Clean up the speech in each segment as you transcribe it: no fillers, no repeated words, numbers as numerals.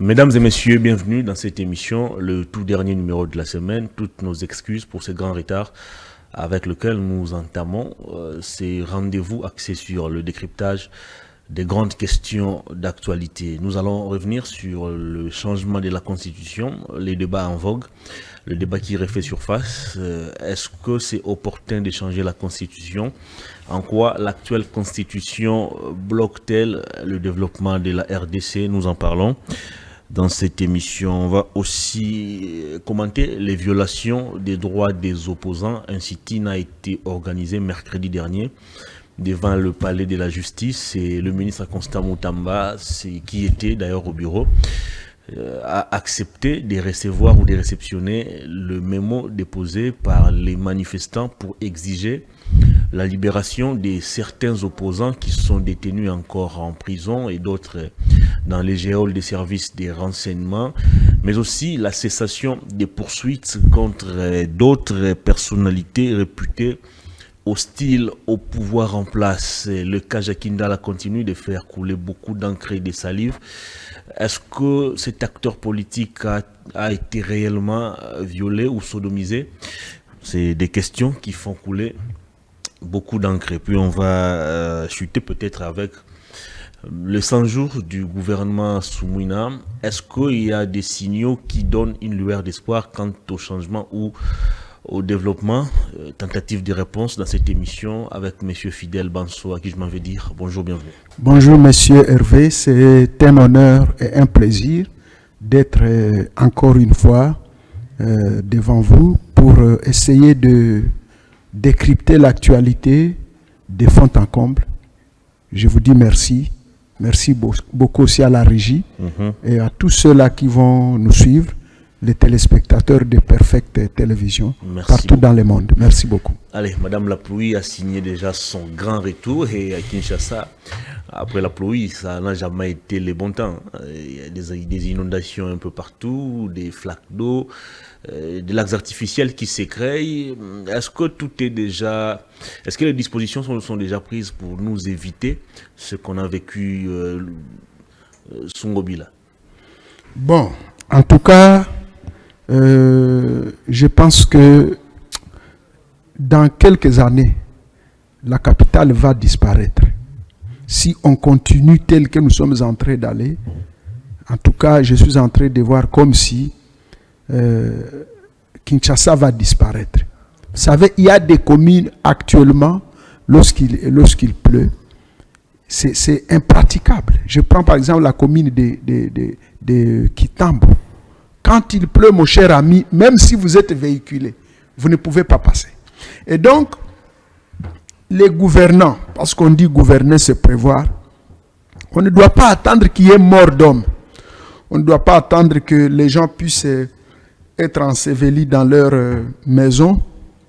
Mesdames et messieurs, bienvenue dans cette émission, le tout dernier numéro de la semaine. Toutes nos excuses pour ce grand retard avec lequel nous entamons ces rendez-vous axés sur le décryptage des grandes questions d'actualité. Nous allons revenir sur le changement de la Constitution, les débats en vogue, le débat qui refait surface. Est-ce que c'est opportun de changer la Constitution? En quoi l'actuelle Constitution bloque-t-elle le développement de la RDC? Nous en parlons dans cette émission. On va aussi commenter les violations des droits des opposants. Un sit-in a été organisé mercredi dernier devant le palais de la justice, et le ministre Constant Moutamba, qui était d'ailleurs au bureau, a accepté de recevoir ou de réceptionner le mémo déposé par les manifestants pour exiger la libération de certains opposants qui sont détenus encore en prison et d'autres dans les geôles des services de renseignement, mais aussi la cessation des poursuites contre d'autres personnalités réputées hostile au pouvoir en place. Le cas Jacques Ndala continue de faire couler beaucoup d'encre et de salive. Est-ce que cet acteur politique a été réellement violé ou sodomisé? C'est des questions qui font couler beaucoup d'encre. Et puis on va chuter peut-être avec le 100 jours du gouvernement Soumouina. Est-ce qu'il y a des signaux qui donnent une lueur d'espoir quant au changement ou au développement? Tentative de réponse dans cette émission avec M. Fidèle Banso, à qui je m'en vais dire bonjour, bienvenue. Bonjour M. Hervé, c'est un honneur et un plaisir d'être encore une fois devant vous pour essayer de décrypter l'actualité de fond en comble. Je vous dis merci. Merci beaucoup aussi à la régie et à tous ceux-là qui vont nous suivre, les téléspectateurs de Perfect Télévision, partout dans le monde. Merci beaucoup. Allez, Madame la pluie a signé déjà son grand retour, et à Kinshasa, après la pluie, ça n'a jamais été le bon temps. Il y a des inondations un peu partout, des flaques d'eau, des lacs artificiels qui s'écrèent. Est-ce que tout est déjà... Est-ce que les dispositions sont déjà prises pour nous éviter ce qu'on a vécu sous Ngobila? Bon, en tout cas, je pense que dans quelques années, la capitale va disparaître. Si on continue tel que nous sommes en train d'aller, en tout cas, je suis en train de voir comme si Kinshasa va disparaître. Vous savez, il y a des communes actuellement, lorsqu'il pleut, c'est impraticable. Je prends par exemple la commune de Kitambo. Quand il pleut, mon cher ami, même si vous êtes véhiculé, vous ne pouvez pas passer. Et donc, les gouvernants, parce qu'on dit gouverner, c'est prévoir, on ne doit pas attendre qu'il y ait mort d'homme. On ne doit pas attendre que les gens puissent être ensevelis dans leur maison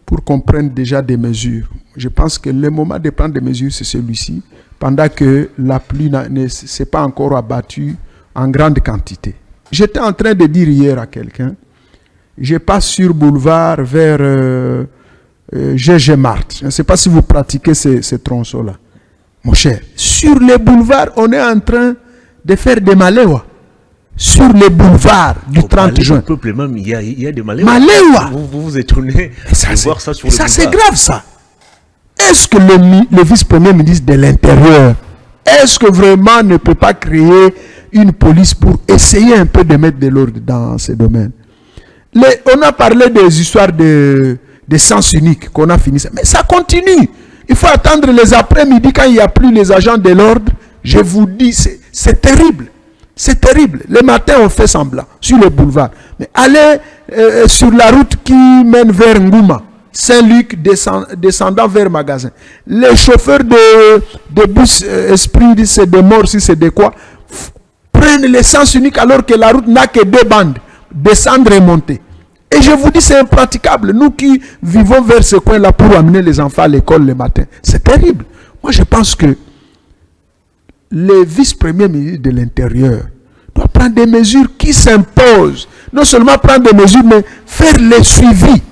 pour qu'on prenne déjà des mesures. Je pense que le moment de prendre des mesures, c'est celui-ci, pendant que la pluie ne s'est pas encore abattue en grande quantité. J'étais en train de dire hier à quelqu'un, je passe sur boulevard vers GG Marthe. Je ne sais pas si vous pratiquez ces tronçons-là. Mon cher, sur les boulevards, on est en train de faire des maléwa. Sur les boulevarars du 30 juin. Peuple même, il y a des maléwa. Maléwa. Vous vous étonnez de voir ça sur le boulevard. Ça, c'est grave, ça. Est-ce que le vice-premier ministre de l'Intérieur, est-ce que vraiment ne peut pas créer une police pour essayer un peu de mettre de l'ordre dans ces domaines? On a parlé des histoires de sens unique qu'on a fini. Mais ça continue. Il faut attendre les après-midi quand il n'y a plus les agents de l'ordre. Je vous dis, c'est terrible. C'est terrible. Le matin, on fait semblant sur le boulevard. Mais allez sur la route qui mène vers Ngouma, Saint-Luc, descendant vers Magasin. Les chauffeurs de bus Esprit, c'est de mort, si c'est de quoi, prennent l'essence unique alors que la route n'a que 2 bandes. Descendre et monter. Et je vous dis, c'est impraticable. Nous qui vivons vers ce coin-là pour amener les enfants à l'école le matin, c'est terrible. Moi, je pense que le vice-premier ministre de l'Intérieur doit prendre des mesures qui s'imposent. Non seulement prendre des mesures, mais faire le suivi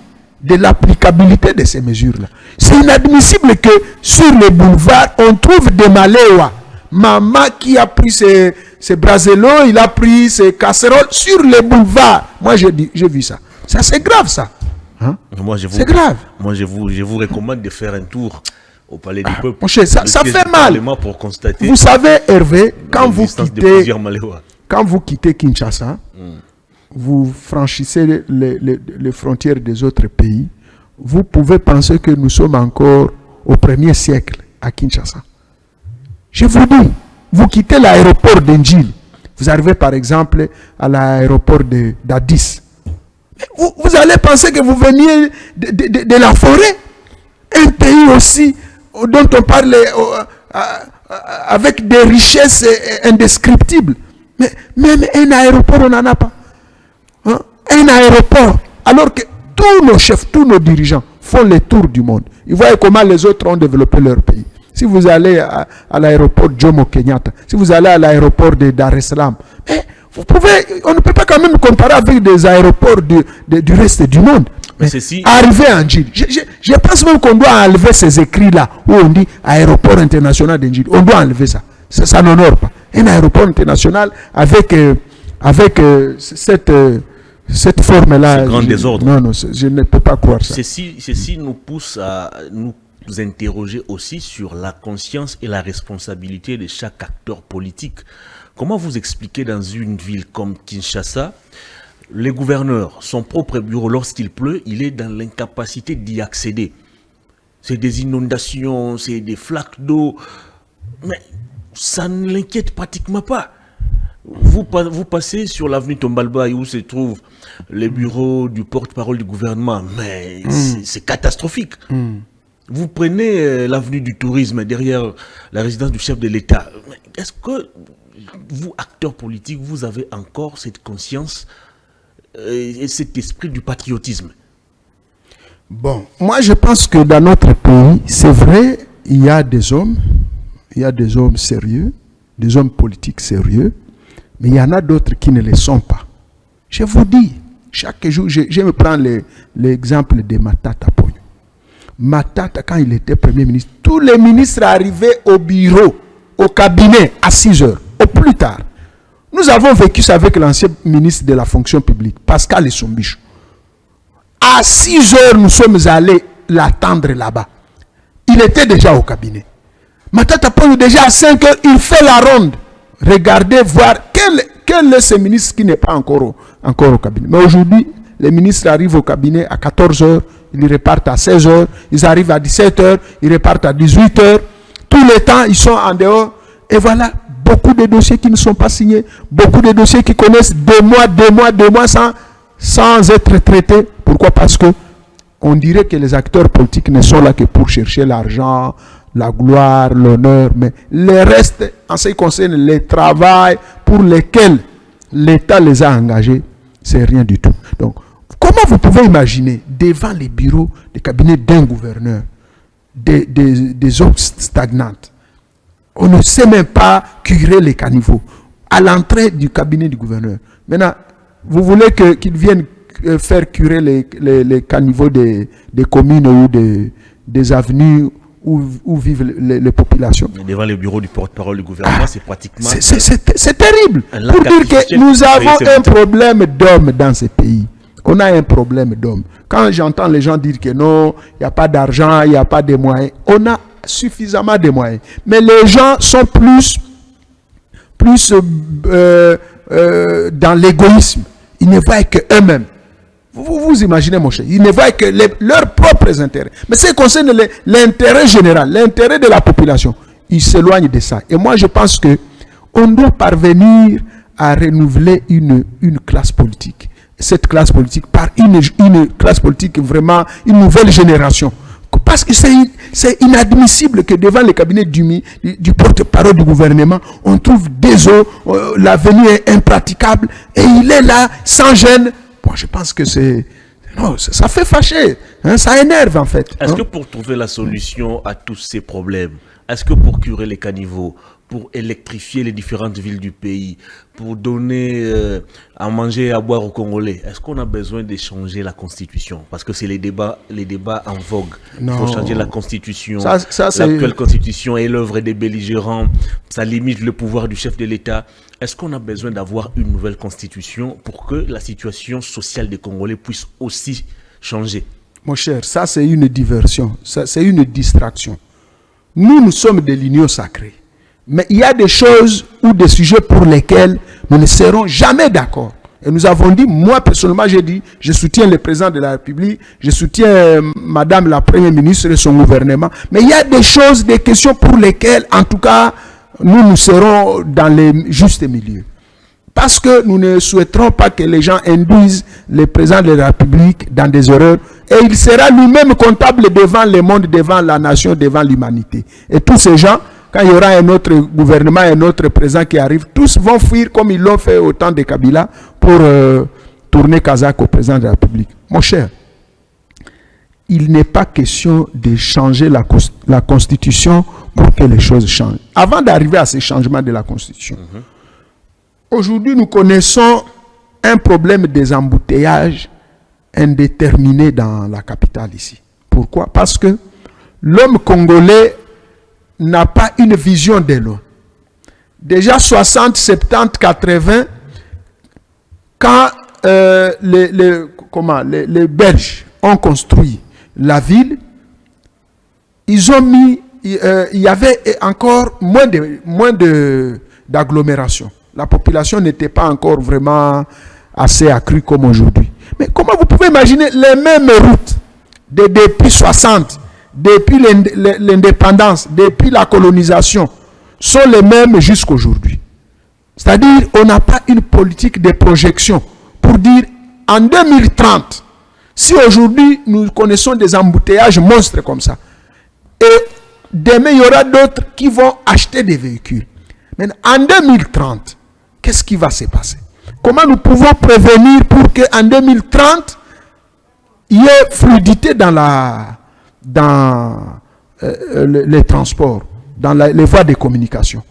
de l'applicabilité de ces mesures-là. C'est inadmissible que sur les boulevards, on trouve des maléwa. maman qui a pris ses braselots, il a pris ses casseroles sur les boulevards. Moi, j'ai vu ça. Ça, c'est grave, ça. Hein? C'est grave. Moi, je vous recommande de faire un tour au Palais du Peuple. Mon cher, ça fait mal. Pour constater. Vous savez, Hervé, quand vous quittez Kinshasa, vous franchissez les frontières des autres pays, vous pouvez penser que nous sommes encore au 1er siècle à Kinshasa. Je vous dis, vous quittez l'aéroport d'Enjil, vous arrivez par exemple à l'aéroport d'Addis. Vous allez penser que vous veniez de la forêt, un pays aussi dont on parle avec des richesses indescriptibles. Mais même un aéroport, on n'en a pas. Hein? Un aéroport, alors que tous nos chefs, tous nos dirigeants font le tour du monde. Ils voient comment les autres ont développé leur pays. Si vous allez à l'aéroport Jomo Kenyatta, si vous allez à l'aéroport de Dar es Salaam, on ne peut pas quand même comparer avec des aéroports du reste du monde. Arriver en Djil, je pense même qu'on doit enlever ces écrits-là où on dit aéroport international de Djil. On doit enlever ça. Ça n'honore pas. Un aéroport international avec cette forme-là. C'est grand désordre. Non, je ne peux pas croire ça. Ceci nous pousse à nous interroger aussi sur la conscience et la responsabilité de chaque acteur politique. Comment vous expliquez dans une ville comme Kinshasa, les gouverneurs, son propre bureau, lorsqu'il pleut, il est dans l'incapacité d'y accéder. C'est des inondations, c'est des flaques d'eau, mais ça ne l'inquiète pratiquement pas. Vous passez sur l'avenue Tombalba où se trouvent les bureaux du porte-parole du gouvernement, mais c'est catastrophique. Vous prenez l'avenue du tourisme derrière la résidence du chef de l'État. Est-ce que vous, acteurs politiques, vous avez encore cette conscience et cet esprit du patriotisme? Bon, moi je pense que dans notre pays, c'est vrai, il y a des hommes sérieux, des hommes politiques sérieux, mais il y en a d'autres qui ne le sont pas. Je vous dis, chaque jour, je me prends l'exemple de Matata Ponyo. Matata, quand il était Premier ministre, tous les ministres arrivaient au bureau, au cabinet, à 6 heures, au plus tard. Nous avons vécu ça avec l'ancien ministre de la fonction publique, Pascal Essombichou. À 6 heures, nous sommes allés l'attendre là-bas. Il était déjà au cabinet. Matata Ponyo, déjà à 5 heures, il fait la ronde. Regardez, voir quel est ce ministre qui n'est pas encore au cabinet. Mais aujourd'hui, les ministres arrivent au cabinet à 14 heures, ils repartent à 16 heures, ils arrivent à 17 heures, ils repartent à 18 heures. Tout le temps, ils sont en dehors. Et voilà, beaucoup de dossiers qui ne sont pas signés, beaucoup de dossiers qui connaissent 2 mois sans être traités. Pourquoi? Parce que on dirait que les acteurs politiques ne sont là que pour chercher l'argent, la gloire, l'honneur, mais le reste, en ce qui concerne le travail pour lequel l'État les a engagés, c'est rien du tout. Donc, comment vous pouvez imaginer devant les bureaux des cabinets d'un gouverneur des eaux stagnantes? On ne sait même pas curer les caniveaux à l'entrée du cabinet du gouverneur. Maintenant, vous voulez qu'ils viennent faire curer les caniveaux des communes ou des avenues où vivent les populations. Devant le bureau du porte-parole du gouvernement, c'est pratiquement... C'est terrible. Pour dire que nous avons un problème d'hommes dans ce pays. On a un problème d'hommes. Quand j'entends les gens dire que non, il n'y a pas d'argent, il n'y a pas de moyens, on a suffisamment de moyens. Mais les gens sont plus dans l'égoïsme. Ils ne voient que eux-mêmes. Vous imaginez, mon cher, ils ne voient que leurs propres intérêts. Mais ce qui concerne l'intérêt général, l'intérêt de la population, ils s'éloignent de ça. Et moi, je pense qu'on doit parvenir à renouveler une classe politique. Cette classe politique par une classe politique vraiment, une nouvelle génération. Parce que c'est inadmissible que devant le cabinet du porte-parole du gouvernement, on trouve des eaux, l'avenue est impraticable, et il est là, sans gêne. Bon, je pense que ça fait fâcher, hein, ça énerve en fait. Est-ce que pour trouver la solution à tous ces problèmes, est-ce que pour curer les caniveaux, pour électrifier les différentes villes du pays, pour donner à manger et à boire aux Congolais, est-ce qu'on a besoin de changer la Constitution? Parce que c'est les débats en vogue. Il faut changer la Constitution. L'actuelle Constitution est l'œuvre des belligérants. Ça limite le pouvoir du chef de l'État. Est-ce qu'on a besoin d'avoir une nouvelle Constitution pour que la situation sociale des Congolais puisse aussi changer? Mon cher, ça c'est une diversion, c'est une distraction. Nous sommes de l'union sacrée. Mais il y a des choses ou des sujets pour lesquels nous ne serons jamais d'accord. Et nous avons dit, moi personnellement, j'ai dit, je soutiens le président de la République, je soutiens Madame la Première ministre et son gouvernement. Mais il y a des choses, des questions pour lesquelles, en tout cas, nous serons dans les justes milieux. Parce que nous ne souhaiterons pas que les gens induisent le président de la République dans des erreurs. Et il sera lui-même comptable devant le monde, devant la nation, devant l'humanité. Et tous ces gens, quand il y aura un autre gouvernement, un autre président qui arrive, tous vont fuir comme ils l'ont fait au temps de Kabila pour tourner Kazakh au président de la République. Mon cher, il n'est pas question de changer la Constitution pour que les choses changent. Avant d'arriver à ces changements de la Constitution, aujourd'hui nous connaissons un problème des embouteillages indéterminé dans la capitale ici. Pourquoi? Parce que l'homme congolais n'a pas une vision de loin. Déjà 60, 70, 80, quand les Belges ont construit la ville, ils ont mis, il y avait encore moins d'agglomération. La population n'était pas encore vraiment assez accrue comme aujourd'hui. Mais comment vous pouvez imaginer les mêmes routes depuis 60, depuis l'indépendance, depuis la colonisation, sont les mêmes jusqu'aujourd'hui. C'est-à-dire, on n'a pas une politique de projection pour dire, en 2030, si aujourd'hui nous connaissons des embouteillages monstres comme ça, et demain il y aura d'autres qui vont acheter des véhicules. Mais en 2030, qu'est-ce qui va se passer? Comment nous pouvons prévenir pour qu'en 2030, il y ait fluidité dans les transports, dans les voies de communication?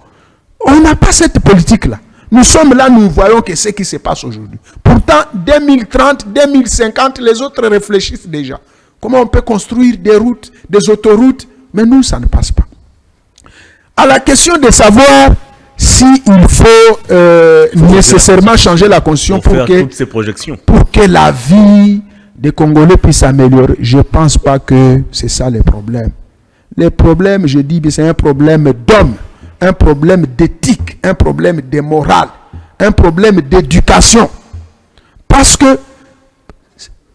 On n'a pas cette politique-là. Nous sommes là, nous voyons que ce qui se passe aujourd'hui. Pourtant, 2030, 2050, les autres réfléchissent déjà. Comment on peut construire des routes, des autoroutes? Mais nous, ça ne passe pas. À la question de savoir s'il faut nécessairement changer la Constitution pour que la vie des Congolais puisse s'améliorer, je ne pense pas que c'est ça le problème. Le problème, je dis, c'est un problème d'homme, un problème d'éthique, un problème de morale, un problème d'éducation. Parce que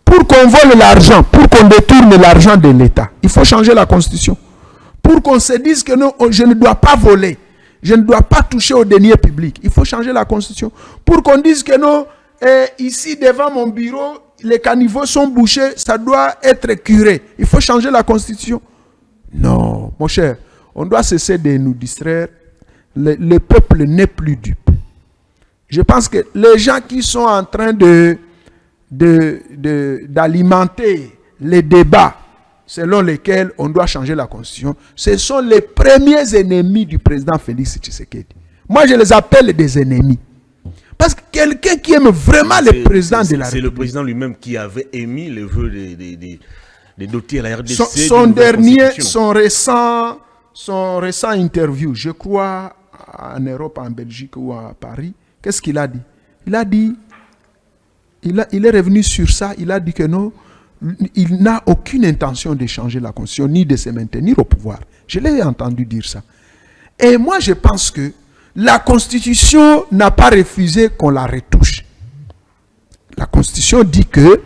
pour qu'on vole l'argent, pour qu'on détourne l'argent de l'État, il faut changer la Constitution. Pour qu'on se dise que non, je ne dois pas voler, je ne dois pas toucher aux deniers publics, il faut changer la Constitution. Pour qu'on dise que non, ici devant mon bureau, les caniveaux sont bouchés, ça doit être curé, il faut changer la Constitution. Non, mon cher, on doit cesser de nous distraire. Le peuple n'est plus dupe. Je pense que les gens qui sont en train d'alimenter les débats selon lesquels on doit changer la Constitution, ce sont les premiers ennemis du président Félix Tshisekedi. Moi, je les appelle des ennemis. Parce que quelqu'un qui aime vraiment le président de la République... C'est le président lui-même qui avait émis le vœu de doter la RDC... Son récent interview, je crois, en Europe, en Belgique ou à Paris, qu'est-ce qu'il a dit? Il a dit, il est revenu sur ça, il a dit que non, il n'a aucune intention de changer la Constitution, ni de se maintenir au pouvoir. Je l'ai entendu dire ça. Et moi, je pense que la Constitution n'a pas refusé qu'on la retouche. La Constitution dit que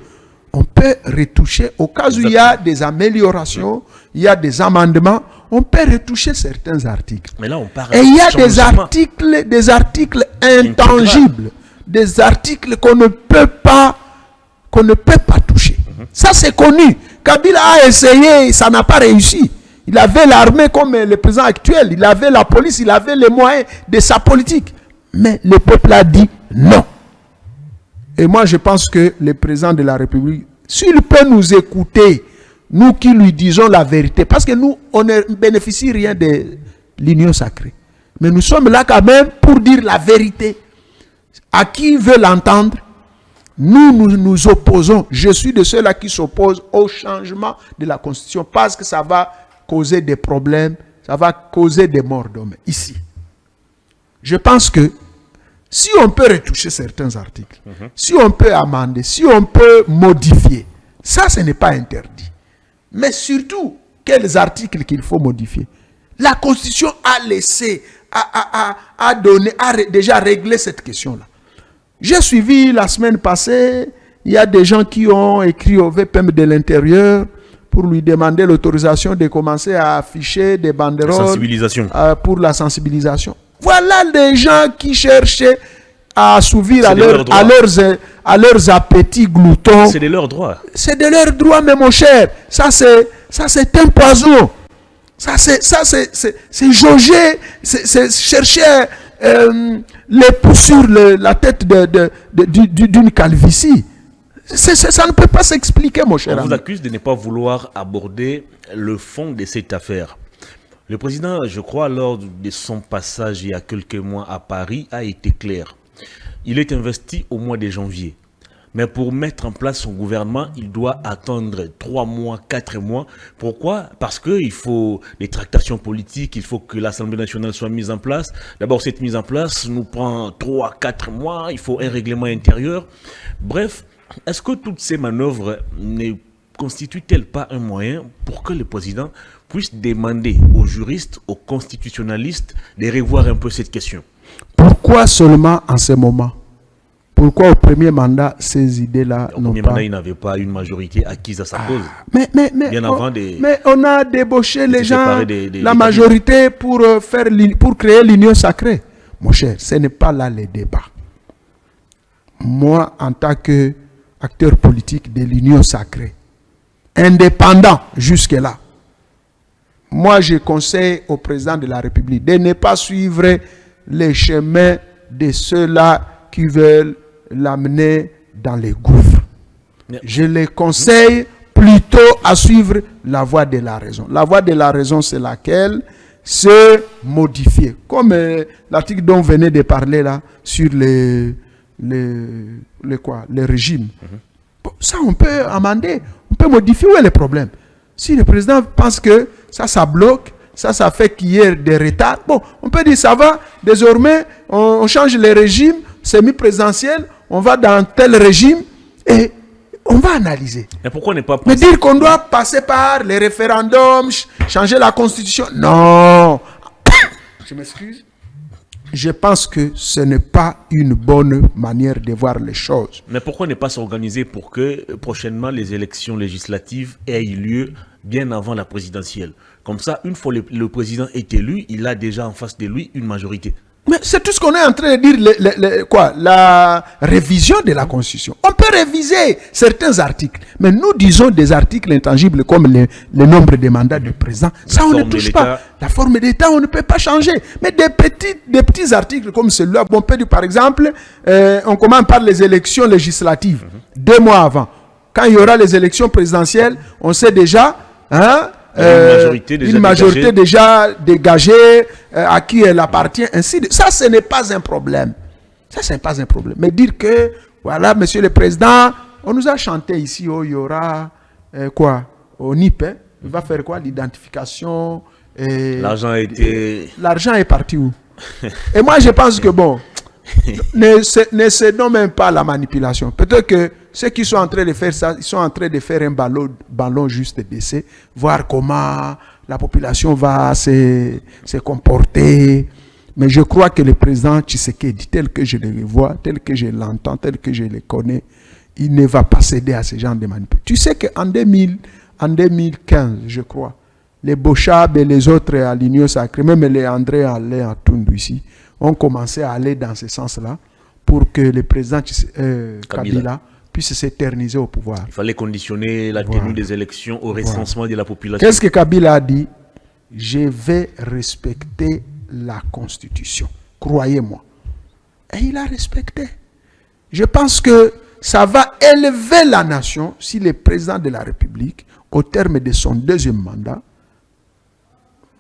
on peut retoucher au cas où il y a des améliorations, il y a des amendements, on peut retoucher certains articles. Mais là, on parle. Et il y a des articles intangibles, des articles qu'on ne peut pas toucher. Ça, c'est connu. Kabila a essayé, ça n'a pas réussi. Il avait l'armée comme le président actuel, il avait la police, il avait les moyens de sa politique. Mais le peuple a dit non. Et moi, je pense que le président de la République, s'il peut nous écouter, nous qui lui disons la vérité, parce que nous, on ne bénéficie rien de l'union sacrée. Mais nous sommes là quand même pour dire la vérité. À qui veut l'entendre, nous nous opposons. Je suis de ceux-là qui s'opposent au changement de la Constitution parce que ça va causer des problèmes, ça va causer des morts d'hommes ici. Je pense que si on peut retoucher certains articles, si on peut amender, si on peut modifier, ça, ce n'est pas interdit. Mais surtout, quels articles qu'il faut modifier? La Constitution a laissé, a donné, a déjà réglé cette question-là. J'ai suivi la semaine passée, il y a des gens qui ont écrit au VPM de l'Intérieur pour lui demander l'autorisation de commencer à afficher des banderoles pour la sensibilisation. Voilà des gens qui cherchaient à assouvir à leurs appétits gloutons. C'est de leur droit. C'est de leur droit, mais mon cher, ça c'est un poison. Ça c'est jauger, c'est chercher les pouces sur la tête d'une calvitie. Ça ne peut pas s'expliquer, mon cher. On vous accuse de ne pas vouloir aborder le fond de cette affaire. Le président, je crois, lors de son passage il y a quelques mois à Paris, a été clair. Il est investi au mois de janvier. Mais pour mettre en place son gouvernement, il doit attendre 3 mois, 4 mois. Pourquoi? Parce qu'il faut des tractations politiques, il faut que l'Assemblée nationale soit mise en place. D'abord, cette mise en place nous prend 3, 4 mois, il faut un règlement intérieur. Bref, est-ce que toutes ces manœuvres ne constituent-elles pas un moyen pour que le président puisse demander aux juristes, aux constitutionnalistes de revoir un peu cette question? Pourquoi seulement en ce moment? Pourquoi au premier mandat, ces idées-là n'ont pas... Au premier mandat, il n'avait pas une majorité acquise à sa cause. Mais on a débauché les gens, la majorité pour créer l'union sacrée. Mon cher, ce n'est pas là le débat. Moi, en tant qu'acteur politique de l'union sacrée, indépendant jusque-là, moi, je conseille au président de la République de ne pas suivre les chemins de ceux-là qui veulent l'amener dans les gouffres. Je les conseille plutôt à suivre la voie de la raison. La voie de la raison, c'est laquelle? Se modifier. Comme l'article dont on venait de parler là, sur le régime. Bon, ça, on peut amender, on peut modifier. Où est le problème? Si le président pense que ça bloque, ça fait qu'il y ait des retards. Bon, on peut dire ça va, désormais, on change les régimes, semi-présidentiel, on va dans tel régime et on va analyser. Mais pourquoi ne pas Mais dire qu'on doit passer par les référendums, changer la constitution, non. Je m'excuse. Je pense que ce n'est pas une bonne manière de voir les choses. Mais pourquoi ne pas s'organiser pour que prochainement les élections législatives aient lieu bien avant la présidentielle? Comme ça, une fois le président est élu, il a déjà en face de lui une majorité. Mais c'est tout ce qu'on est en train de dire, la révision de la Constitution. On peut réviser certains articles, mais nous disons des articles intangibles comme le nombre de mandats du président. Ça, on ne touche pas. La forme d'État, on ne peut pas changer. Mais des petits articles comme celui-là, on peut dire par exemple, on commence par les élections législatives, 2 mois avant. Quand il y aura les élections présidentielles, on sait déjà... une majorité déjà dégagée, à qui elle appartient, ainsi de... Ça, ce n'est pas un problème. Ça, ce n'est pas un problème. Mais dire que, voilà, monsieur le président, on nous a chanté ici, il y aura, au NIP, il va faire quoi? L'identification. L'argent a été... L'argent est parti où? Et moi, je pense que, bon, ne cédons même pas à la manipulation. Peut-être que ceux qui sont en train de faire ça, ils sont en train de faire un ballon juste d'essai, voir comment la population va se comporter. Mais je crois que le président Tshisekedi, tel que je le vois, tel que je l'entends, tel que je le connais, il ne va pas céder à ce genre de manipulation. Tu sais qu'en 2015, je crois, les Bochab et les autres à l'Union sacrée, même les André Alain Atundu ici, ont commencé à aller dans ce sens-là pour que le président Kabila puisse s'éterniser au pouvoir. Il fallait conditionner la tenue des élections au recensement de la population. Qu'est-ce que Kabila a dit? Je vais respecter la Constitution. Croyez-moi. Et il a respecté. Je pense que ça va élever la nation si le président de la République, au terme de son 2e mandat,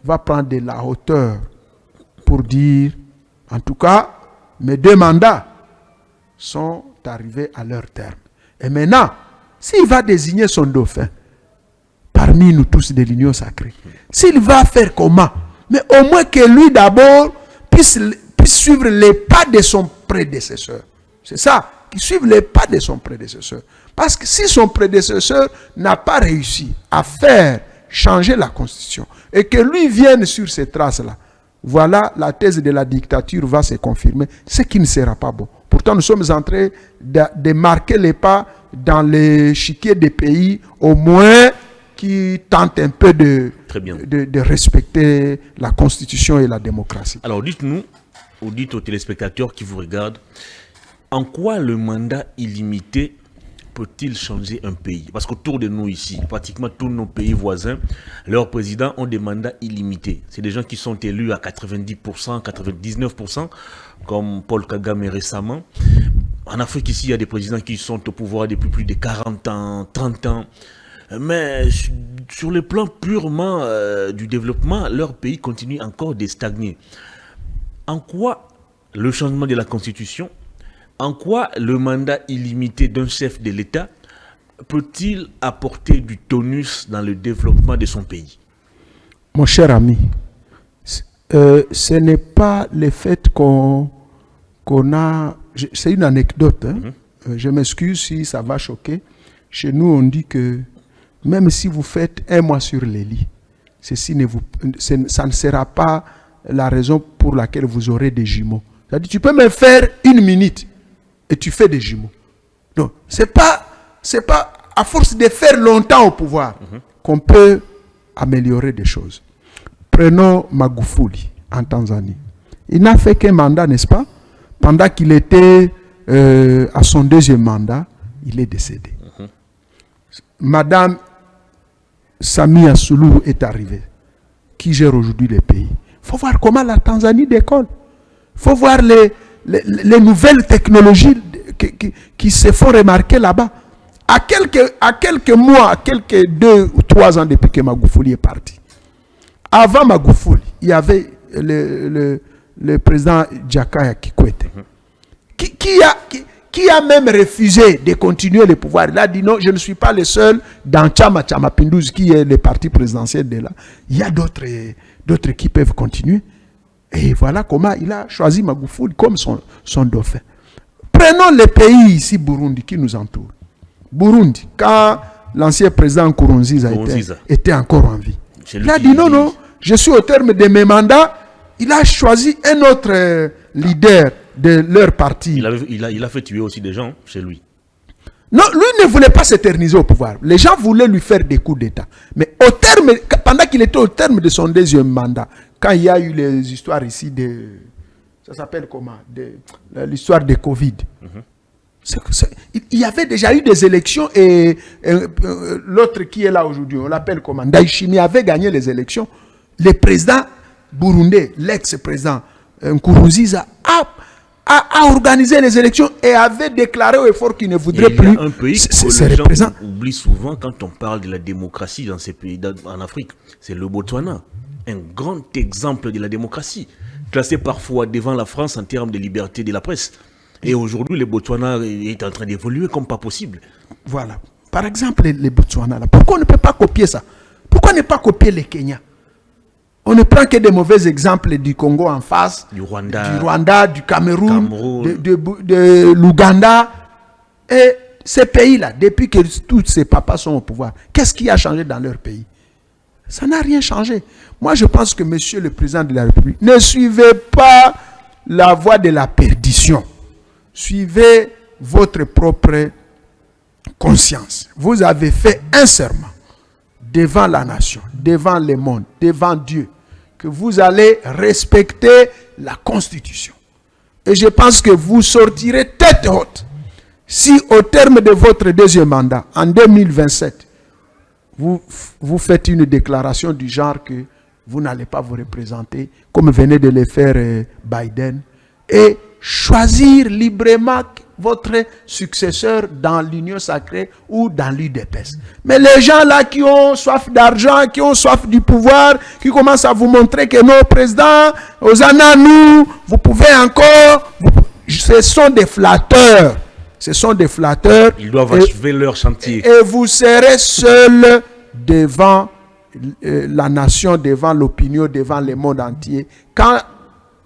va prendre de la hauteur pour dire, en tout cas, mes 2 mandats sont arrivés à leur terme. Et maintenant, s'il va désigner son dauphin parmi nous tous de l'Union sacrée, s'il va faire comment? Mais au moins que lui d'abord puisse suivre les pas de son prédécesseur. C'est ça, qu'il suive les pas de son prédécesseur. Parce que si son prédécesseur n'a pas réussi à faire changer la Constitution et que lui vienne sur ces traces-là, voilà, la thèse de la dictature va se confirmer, ce qui ne sera pas bon. Pourtant, nous sommes en train de marquer les pas dans l'échiquier des pays, au moins qui tentent un peu de respecter la Constitution et la démocratie. Alors, dites-nous, ou dites aux téléspectateurs qui vous regardent, en quoi le mandat illimité peut-il changer un pays? Parce qu'autour de nous ici, pratiquement tous nos pays voisins, leurs présidents ont des mandats illimités. C'est des gens qui sont élus à 90%, 99%, comme Paul Kagame récemment. En Afrique ici, il y a des présidents qui sont au pouvoir depuis plus de 40 ans, 30 ans. Mais sur le plan purement du développement, leur pays continue encore de stagner. En quoi le changement de la Constitution, en quoi le mandat illimité d'un chef de l'État peut-il apporter du tonus dans le développement de son pays? Mon cher ami, ce n'est pas le fait qu'on a... C'est une anecdote. Hein? Je m'excuse si ça va choquer. Chez nous, on dit que même si vous faites 1 mois sur les lits, ça ne sera pas la raison pour laquelle vous aurez des jumeaux. C'est-à-dire, tu peux même faire 1 minute et tu fais des jumeaux. Donc, c'est pas à force de faire longtemps au pouvoir qu'on peut améliorer des choses. Prenons Magufuli en Tanzanie. Il n'a fait qu'un mandat, n'est-ce pas? Pendant qu'il était à son 2e mandat, il est décédé. Madame Samia Suluhu est arrivée, qui gère aujourd'hui le pays. Il faut voir comment la Tanzanie décolle. Il faut voir les nouvelles technologies qui se font remarquer là-bas. À quelques mois, à quelques 2 ou 3 ans depuis que Magufuli est parti. Avant Magufuli, il y avait le président Jakaya Kikwete, qui a même refusé de continuer le pouvoir. Il a dit non, je ne suis pas le seul dans Chama Pinduzi, qui est le parti présidentiel de là. Il y a d'autres qui peuvent continuer. Et voilà comment il a choisi Magufuli comme son dauphin. Prenons les pays ici, Burundi, qui nous entourent. Burundi, quand l'ancien président Nkurunziza était encore en vie. Il a dit non, je suis au terme de mes mandats. Il a choisi un autre leader de leur parti. Il a fait tuer aussi des gens chez lui. Non, lui ne voulait pas s'éterniser au pouvoir. Les gens voulaient lui faire des coups d'État. Mais pendant qu'il était au terme de son 2e mandat, quand il y a eu les histoires ici ça s'appelle comment? L'histoire de Covid. Il y avait déjà eu des élections et l'autre qui est là aujourd'hui, on l'appelle comment? Ndayishimiye avait gagné les élections. Le président burundais, l'ex-président Nkurunziza, a organisé les élections et avait déclaré au effort qu'il ne voudrait plus. Il y a un pays que les gens oublient souvent quand on parle de la démocratie dans ces pays en Afrique, c'est le Botswana. Un grand exemple de la démocratie, classé parfois devant la France en termes de liberté de la presse. Et aujourd'hui, le Botswana est en train d'évoluer comme pas possible. Voilà. Par exemple, les Botswana, là, pourquoi on ne peut pas copier ça? Pourquoi ne pas copier le Kenya? On ne prend que des mauvais exemples du Congo en face, du Rwanda, du Cameroun, de l'Ouganda. Et ces pays-là, depuis que tous ces papas sont au pouvoir, qu'est-ce qui a changé dans leur pays? Ça n'a rien changé. Moi, je pense que monsieur le président de la République, ne suivez pas la voie de la perdition. Suivez votre propre conscience. Vous avez fait un serment devant la nation, devant le monde, devant Dieu, que vous allez respecter la Constitution. Et je pense que vous sortirez tête haute si au terme de votre 2e mandat, en 2027, vous faites une déclaration du genre que vous n'allez pas vous représenter, comme venait de le faire Biden, et choisir librement votre successeur dans l'Union sacrée ou dans l'UDPS. Mais les gens là qui ont soif d'argent, qui ont soif du pouvoir, qui commencent à vous montrer que nos présidents, aux ananou, vous pouvez encore... ce sont des flatteurs. Ce sont des flatteurs. Ils doivent achever leur chantier. Et vous serez seul devant la nation, devant l'opinion, devant le monde entier. Quand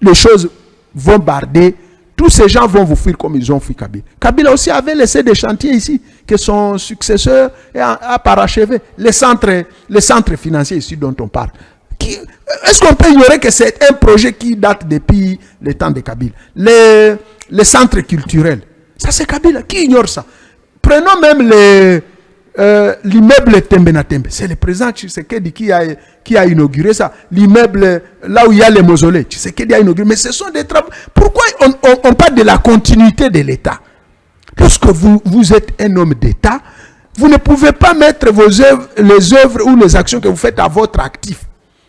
les choses vont barder, tous ces gens vont vous fuir comme ils ont fui Kabila. Kabila aussi avait laissé des chantiers ici que son successeur a parachevé. Les centres financiers ici dont on parle. Est-ce qu'on peut ignorer que c'est un projet qui date depuis le temps de Kabila? Les centres culturels, ça c'est Kabila. Qui ignore ça? Prenons même l'immeuble Tembenatembe. C'est le président Tshisekedi qui a inauguré ça. L'immeuble, là où il y a les mausolées, Tshisekedi a inauguré. Mais ce sont des travaux. Pourquoi on parle de la continuité de l'État? Lorsque vous êtes un homme d'État, vous ne pouvez pas mettre les œuvres ou les actions que vous faites à votre actif.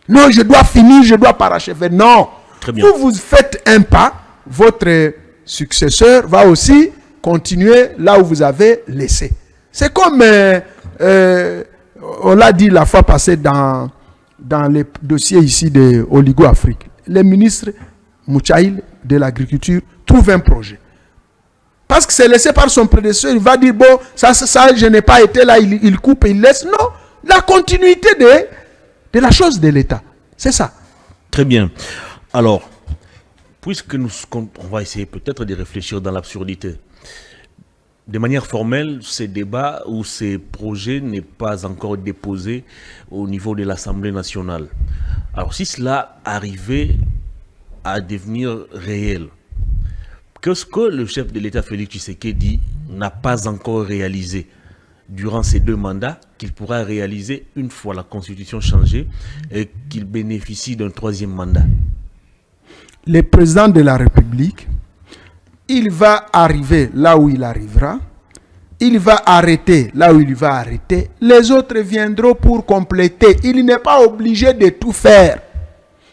Non, je dois finir, je dois parachever. Non. Très bien. Vous faites un pas, votre successeur va aussi continuer là où vous avez laissé. C'est comme, on l'a dit la fois passée dans les dossiers ici de Oligo-Afrique. Le ministre Mouchaïl de l'Agriculture trouve un projet. Parce que c'est laissé par son prédécesseur, il va dire, bon, ça je n'ai pas été là, il coupe et il laisse. Non, la continuité de la chose de l'État. C'est ça. Très bien. Alors, puisque on va essayer peut-être de réfléchir dans l'absurdité. De manière formelle, ces débats ou ces projets n'est pas encore déposé au niveau de l'Assemblée nationale. Alors, si cela arrivait à devenir réel, qu'est-ce que le chef de l'État Félix Tshisekedi n'a pas encore réalisé durant ces 2 mandats, qu'il pourra réaliser une fois la Constitution changée et qu'il bénéficie d'un 3e mandat? Le président de la République, il va arriver là où il arrivera, il va arrêter là où il va arrêter, les autres viendront pour compléter. Il n'est pas obligé de tout faire.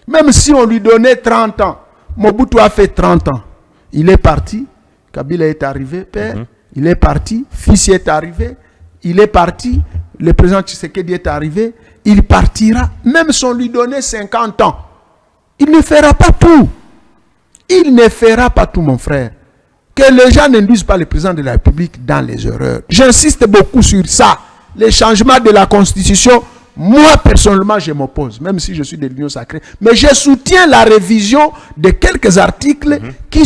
Même si on lui donnait 30 ans, Mobutu a fait 30 ans, il est parti, Kabila est arrivé, père, il est parti, fils est arrivé, il est parti, le président Tshisekedi est arrivé, il partira, même si on lui donnait 50 ans, il ne fera pas tout. Il ne fera pas tout, mon frère. Que les gens n'induisent pas le président de la République dans les erreurs. J'insiste beaucoup sur ça. Les changements de la Constitution, moi personnellement, je m'oppose, même si je suis de l'Union sacrée. Mais je soutiens la révision de quelques articles qui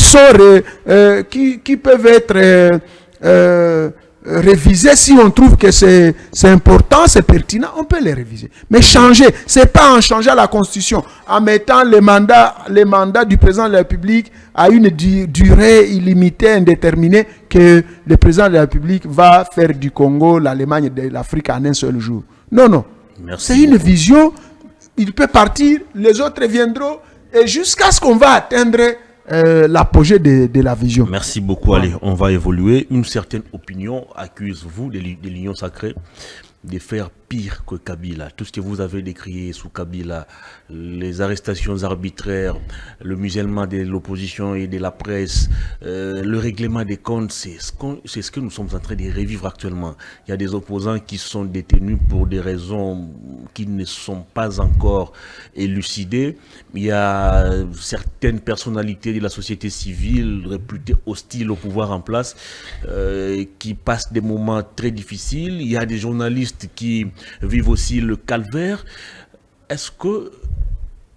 peuvent être réviser. Si on trouve que c'est important, c'est pertinent, on peut les réviser. Mais changer, c'est pas en changeant la Constitution, en mettant les mandats du président de la République à une durée illimitée, indéterminée, que le président de la République va faire du Congo, l'Allemagne, de l'Afrique en un seul jour. Non, non. C'est une vision, il peut partir, les autres viendront, et jusqu'à ce qu'on va atteindre l'apogée de la vision. Merci beaucoup. Allez, on va évoluer. Une certaine opinion accuse-vous de l'Union sacrée de faire pire que Kabila. Tout ce que vous avez décrié sous Kabila, les arrestations arbitraires, le musellement de l'opposition et de la presse, le règlement des comptes, c'est ce que nous sommes en train de revivre actuellement. Il y a des opposants qui sont détenus pour des raisons qui ne sont pas encore élucidées. Il y a certaines personnalités de la société civile réputées hostiles au pouvoir en place qui passent des moments très difficiles. Il y a des journalistes qui vivent aussi le calvaire. Est-ce que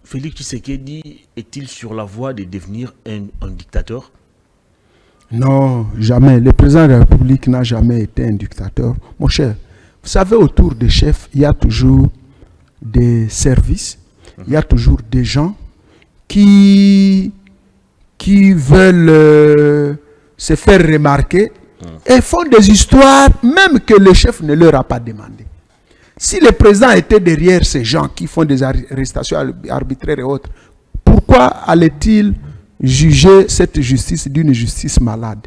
Félix Tshisekedi est-il sur la voie de devenir un dictateur? Non, jamais. Le président de la République n'a jamais été un dictateur. Mon cher, vous savez, autour des chefs, il y a toujours des services, il y a toujours des gens qui veulent se faire remarquer et font des histoires même que le chef ne leur a pas demandé. Si le président était derrière ces gens qui font des arrestations arbitraires et autres, pourquoi allait-il juger cette justice d'une justice malade?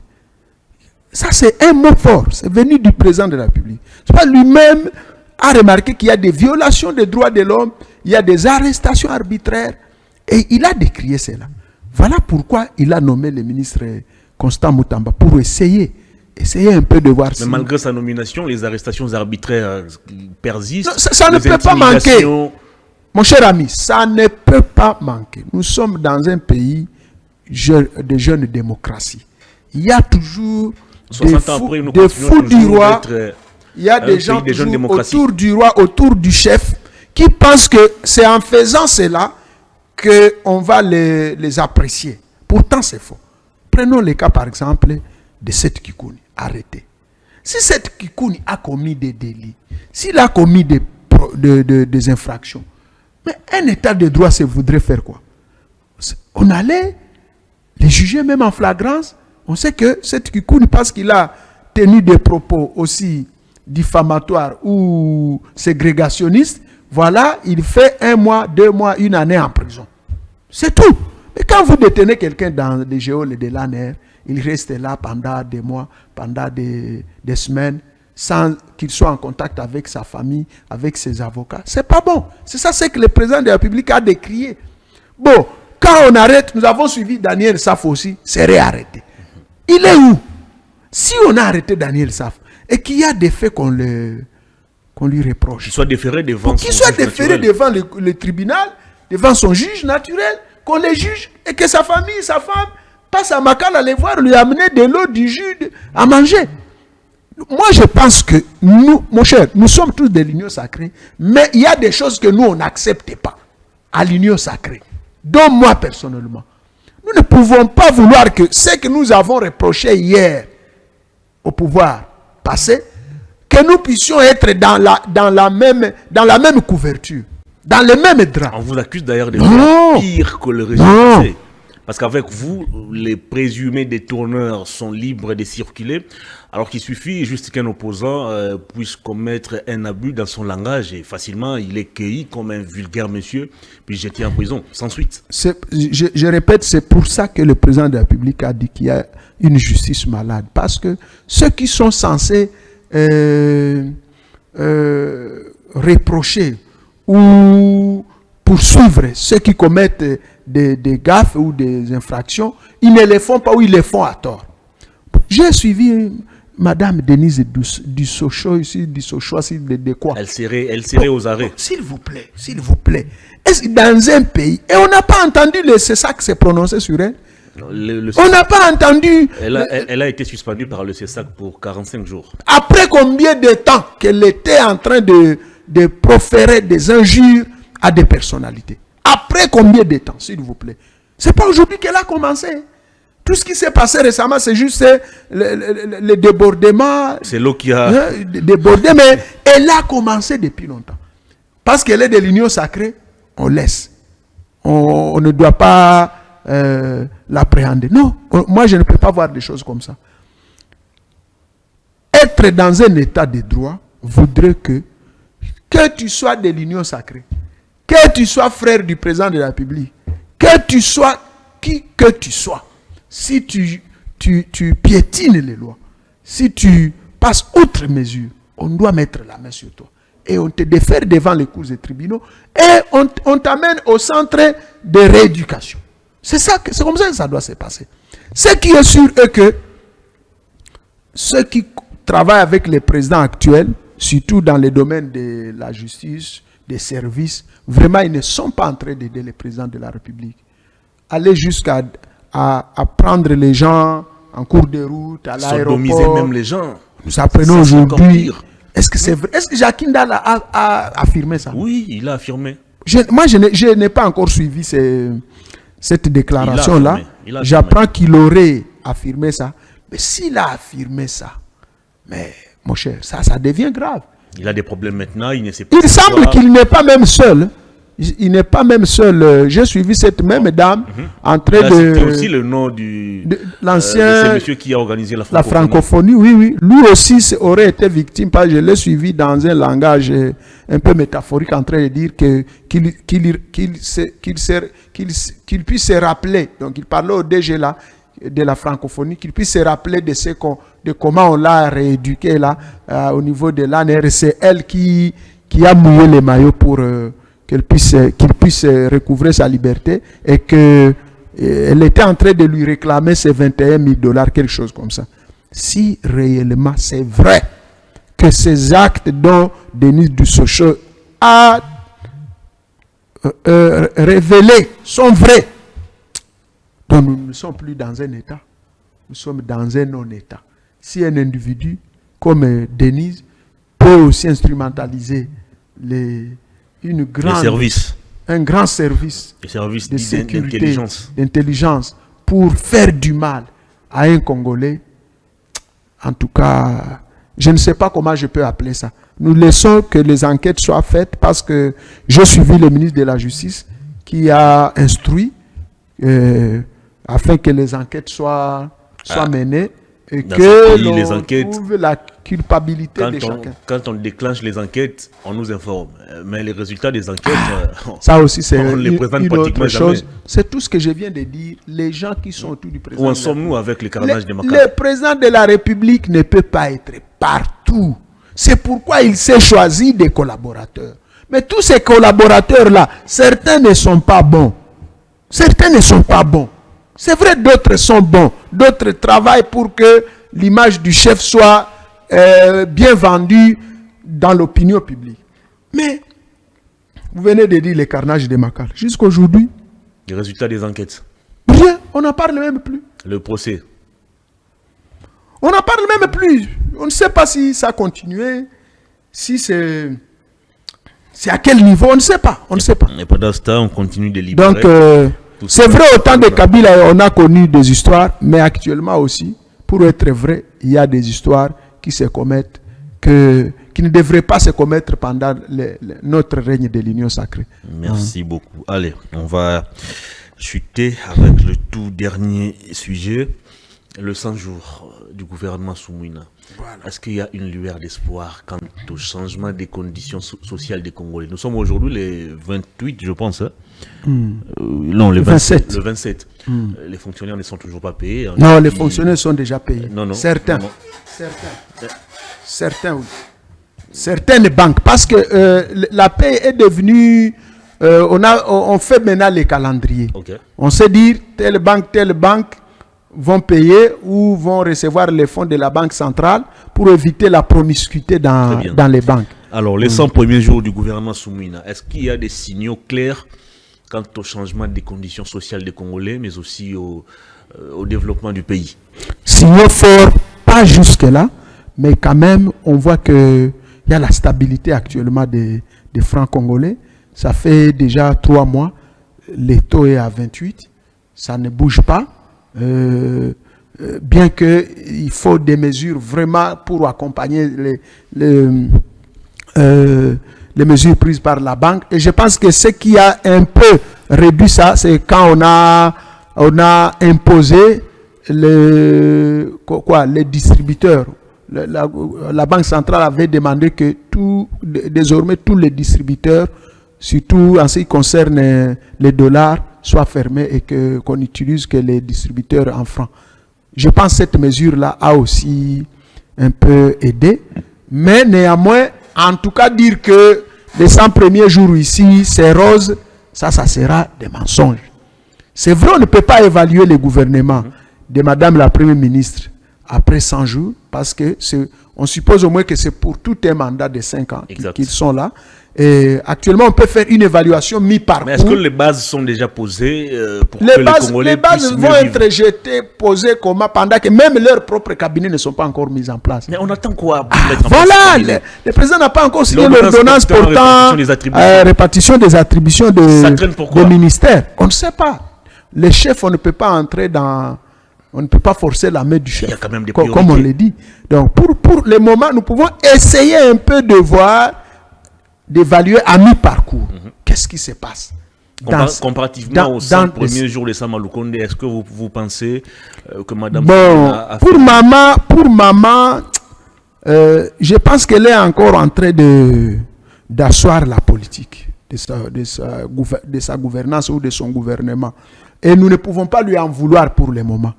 Ça, c'est un mot fort. C'est venu du président de la République. C'est pas lui-même a remarqué qu'il y a des violations des droits de l'homme, il y a des arrestations arbitraires, et il a décrié cela. Voilà pourquoi il a nommé le ministre Constant Moutamba, pour essayer un peu de voir Mais malgré sa nomination, les arrestations arbitraires persistent. Non, ça ne peut pas manquer. Mon cher ami, ça ne peut pas manquer. Nous sommes dans un pays de jeune démocratie. Il y a toujours des fous du roi. Il y a des gens toujours autour du roi, autour du chef, qui pensent que c'est en faisant cela qu'on va les apprécier. Pourtant, c'est faux. Prenons le cas, par exemple, de Seth Kikouni, arrêté. Si Seth Kikouni a commis des délits, s'il a commis des infractions, mais un état de droit, ça voudrait faire quoi? On allait les juger même en flagrance. On sait que Seth Kikouni, parce qu'il a tenu des propos aussi diffamatoires ou ségrégationnistes, voilà, il fait 1 mois, 2 mois, 1 année en prison. C'est tout. Mais quand vous détenez quelqu'un dans des géoles et des lanères, il reste là pendant des mois, pendant des semaines, sans qu'il soit en contact avec sa famille, avec ses avocats. C'est pas bon. C'est ça, c'est que le président de la République a décrié. Bon, quand on arrête, nous avons suivi Daniel Saf aussi, c'est réarrêté. Il est où? Si on a arrêté Daniel Saf et qu'il y a des faits qu'on lui reproche, qu'il soit déféré devant le tribunal, devant son juge naturel, qu'on les juge et que sa famille, sa femme, passe à Makala les voir, lui amener de l'eau, du jus à manger. Moi, je pense que nous, mon cher, nous sommes tous de l'union sacrée, mais il y a des choses que nous, on n'accepte pas à l'union sacrée. Donc, moi, personnellement, nous ne pouvons pas vouloir que ce que nous avons reproché hier au pouvoir passé, que nous puissions être dans la même couverture, dans le même drap. On vous accuse d'ailleurs de faire pire que le régime passé. Parce qu'avec vous, les présumés détourneurs sont libres de circuler, alors qu'il suffit juste qu'un opposant puisse commettre un abus dans son langage et facilement il est cueilli comme un vulgaire monsieur, puis jeté en prison, sans suite. Je répète, c'est pour ça que le président de la République a dit qu'il y a une justice malade. Parce que ceux qui sont censés reprocher ou poursuivre ceux qui commettent des gaffes ou des infractions, ils ne les font pas ou ils les font à tort. J'ai suivi Madame Denise Dussocho ici, de quoi? Elle serait aux arrêts. S'il vous plaît. Est-ce que dans un pays, et on n'a pas entendu le CESAC se prononcer sur elle? On n'a pas entendu. Elle a été suspendue par le CESAC pour 45 jours. Après combien de temps qu'elle était en train de proférer des injures à des personnalités? Après combien de temps, s'il vous plaît? C'est pas aujourd'hui qu'elle a commencé. Tout ce qui s'est passé récemment, c'est juste le débordement. C'est l'eau qui a débordé, mais elle a commencé depuis longtemps. Parce qu'elle est de l'union sacrée, on laisse. On ne doit pas l'appréhender. Non, moi je ne peux pas voir des choses comme ça. Être dans un état de droit voudrait que tu sois de l'union sacrée, que tu sois frère du président de la République, que tu sois qui que tu sois, si tu piétines les lois, si tu passes outre mesure, on doit mettre la main sur toi. Et on te défère devant les cours et tribunaux et on t'amène au centre de rééducation. C'est comme ça que ça doit se passer. Ce qui est sûr est que ceux qui travaillent avec les présidents actuels, surtout dans les domaines de la justice, des services, vraiment, ils ne sont pas en train d'aider les présidents de la République. Aller jusqu'à prendre les gens en cours de route, à l'aéroport. Sodomiser même les gens. Nous apprenons aujourd'hui. Est-ce que c'est vrai? Est-ce que Jacques Ndal a affirmé ça? Oui, il a affirmé. Moi, je n'ai pas encore suivi cette déclaration-là. J'apprends qu'il aurait affirmé ça. Mais s'il a affirmé ça, mais mon cher, ça devient grave. Il a des problèmes maintenant, il ne sait pas. Il semble qu'il n'est pas même seul. Il n'est pas même seul. J'ai suivi cette même dame en train de... C'était aussi le nom de l'ancien... ce monsieur qui a organisé la francophonie. Oui. Lui aussi aurait été victime, parce que je l'ai suivi dans un langage un peu métaphorique, en train de dire qu'il puisse se rappeler. Donc il parlait au DG là, de la francophonie, qu'il puisse se rappeler de comment on l'a rééduqué là, au niveau de l'ANR. C'est elle qui a mouillé les maillots pour qu'il puisse recouvrer sa liberté, et que elle était en train de lui réclamer ses 21 000 $, quelque chose comme ça. Si réellement c'est vrai que ces actes dont Denis Dussaucho a révélés sont vrais, donc nous ne sommes plus dans un état, nous sommes dans un non-état. Si un individu comme Denise peut aussi instrumentaliser un grand service de sécurité, d'intelligence pour faire du mal à un Congolais, en tout cas, je ne sais pas comment je peux appeler ça. Nous laissons que les enquêtes soient faites parce que j'ai suivi le ministre de la Justice qui a instruit afin que les enquêtes soient menées et que l'on trouve la culpabilité de chacun. Quand on déclenche les enquêtes, on nous informe. Mais les résultats des enquêtes, ça aussi c'est on les présente une pratiquement autre chose. jamais. C'est tout ce que je viens de dire. Les gens qui sont autour du président. Où en sommes-nous avec les carnages de Makala? Le président de la République ne peut pas être partout. C'est pourquoi il s'est choisi des collaborateurs. Mais tous ces collaborateurs-là, certains ne sont pas bons. Certains ne sont pas bons. C'est vrai, d'autres sont bons. D'autres travaillent pour que l'image du chef soit bien vendue dans l'opinion publique. Mais, vous venez de dire les carnages de Makala. Jusqu'aujourd'hui, les résultats des enquêtes. Rien, on n'en parle même plus. Le procès. On n'en parle même plus. On ne sait pas si ça a continué, si c'est à quel niveau, on ne sait pas. On ne sait pas. Et pendant ce temps, on continue de libérer. Donc, c'est vrai, au temps de Kabila, on a connu des histoires, mais actuellement aussi, pour être vrai, il y a des histoires qui se commettent, qui ne devraient pas se commettre pendant notre règne de l'Union sacrée. Merci beaucoup. Allez, on va chuter avec le tout dernier sujet, le 100 jours du gouvernement Soumouina. Voilà. Est-ce qu'il y a une lueur d'espoir quant au changement des conditions sociales des Congolais? Nous sommes aujourd'hui les 28, je pense. Hein? Non, le 27. Le 27. Les fonctionnaires ne sont toujours pas payés. Hein, non, les fonctionnaires sont déjà payés. Non. Certains. Certains, oui. Certaines banques. Parce que la paie est devenue... on fait maintenant les calendriers. Okay. On sait dire, telle banque vont payer ou vont recevoir les fonds de la banque centrale pour éviter la promiscuité dans les banques. Alors, les 100 premiers jours du gouvernement Soumouina, est-ce qu'il y a des signaux clairs quant au changement des conditions sociales des Congolais, mais aussi au développement du pays? Signaux forts, pas jusque-là, mais quand même, on voit qu'il y a la stabilité actuellement des francs congolais. Ça fait déjà 3 mois, le taux est à 28, ça ne bouge pas. Bien qu'il faut des mesures vraiment pour accompagner les mesures prises par la banque. Et je pense que ce qui a un peu réduit ça, c'est quand on a imposé les distributeurs. La Banque centrale avait demandé que désormais tous les distributeurs, surtout en ce qui concerne les dollars, soient fermés et qu'on utilise que les distributeurs en francs. Je pense que cette mesure-là a aussi un peu aidé. Mais néanmoins, en tout cas, dire que les 100 premiers jours ici, c'est rose, ça sera des mensonges. C'est vrai, on ne peut pas évaluer le gouvernement de Madame la Première ministre après 100 jours, parce que on suppose au moins que c'est pour tout un mandat de 5 ans qu'ils sont là. Et actuellement, on peut faire une évaluation mi-parcours. Mais est-ce que les bases sont déjà posées pour que les Congolais les bases vont être jetées, posées comment, pendant que même leurs propres cabinets ne sont pas encore mis en place. Mais on attend quoi? Voilà, le président n'a pas encore signé l'ordonnance portant répartition des attributions des ministères. On ne sait pas. Les chefs, on ne peut pas entrer dans... On ne peut pas forcer la main du chef. Il y a quand même des comme on l'a dit. Donc, pour le moment, nous pouvons essayer un peu de voir, d'évaluer à mi-parcours. Qu'est-ce qui se passe comparativement aux 100 premiers jours de Samaloukonde, est-ce que vous pensez que Madame a fait... Pour maman, je pense qu'elle est encore en train d'asseoir la politique de sa gouvernance ou de son gouvernement. Et nous ne pouvons pas lui en vouloir pour le moment.